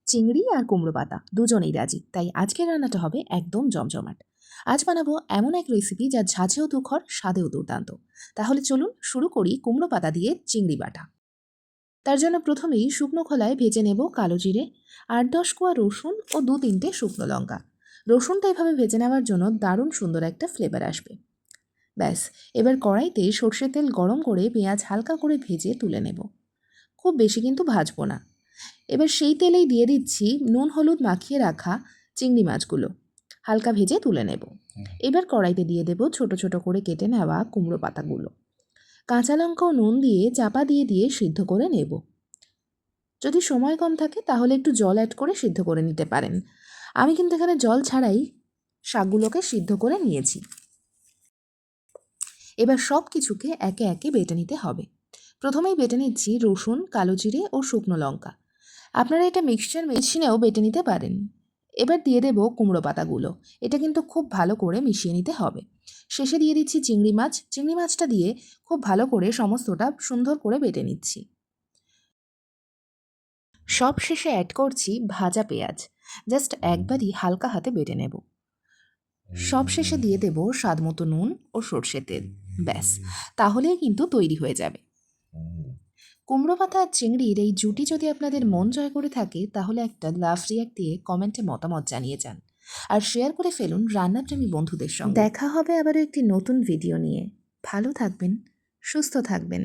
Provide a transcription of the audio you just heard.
চিংড়ি আর কুমড়ো পাতা দুজনেই রাজি, তাই আজকের রান্নাটা হবে একদম জমজমাট। আজ বানাবো এমন এক রেসিপি যা ঝাঁঝেও তুখর, স্বাদেও দুর্দান্ত। তাহলে চলুন শুরু করি কুমড়ো পাতা দিয়ে চিংড়ি বাটা। তার জন্য প্রথমেই শুকনো খোলায় ভেজে নেব কালো জিরে, 8-10 কোয়া রসুন ও 2-3টে শুকনো লঙ্কা। রসুনটা এভাবে ভেজে নেওয়ার জন্য দারুণ সুন্দর একটা ফ্লেভার আসবে। ব্যাস, এবার কড়াইতে সর্ষের তেল গরম করে পেঁয়াজ হালকা করে ভেজে তুলে নেব। খুব বেশি কিন্তু ভাজবো না। এবার সেই তেলেই দিয়ে দিচ্ছি নুন হলুদ মাখিয়ে রাখা চিংড়ি মাছগুলো, হালকা ভেজে তুলে নেব। এবার কড়াইতে দিয়ে দেব ছোট ছোট করে কেটে নেওয়া কুমড়ো পাতাগুলো। কাঁচা লঙ্কা ও নুন দিয়ে চাপা দিয়ে দিয়ে সিদ্ধ করে নেব। যদি সময় কম থাকে তাহলে একটু জল অ্যাড করে সিদ্ধ করে নিতে পারেন। আমি কিন্তু এখানে জল ছাড়াই শাকগুলোকে সিদ্ধ করে নিয়েছি। এবার সব কিছুকে একে একে বেটে নিতে হবে। প্রথমেই বেটে নিচ্ছি রসুন, কালো জিরে ও শুকনো লঙ্কা। আপনারা এটা মিক্সচার মেশিনেও বেটে নিতে পারেন। এবার দিয়ে দেব কুমড়ো পাতাগুলো। এটা কিন্তু খুব ভালো করে মিশিয়ে নিতে হবে। শেষে দিয়ে দিচ্ছি চিংড়ি মাছ। চিংড়ি মাছটা দিয়ে খুব ভালো করে সমস্তটা সুন্দর করে বেটে নিচ্ছি। সব শেষে অ্যাড করছি ভাজা পেঁয়াজ। জাস্ট একবারই হালকা হাতে বেটে নেব। সব শেষে দিয়ে দেব স্বাদমতো নুন ও সর্ষের তেল। ব্যাস, তাহলেই কিন্তু তৈরি হয়ে যাবে। কুমড়ো পাতা আর চিংড়ির এই জুটি যদি আপনাদের মন জয় করে থাকে তাহলে একটা লাভ রিয়াক্ট দিয়ে কমেন্টে মতামত জানিয়ে যান। আর শেয়ার করে ফেলুন রান্নাপ্রেমী বন্ধুদের সঙ্গে। দেখা হবে আবারও একটি নতুন ভিডিও নিয়ে। ভালো থাকবেন, সুস্থ থাকবেন।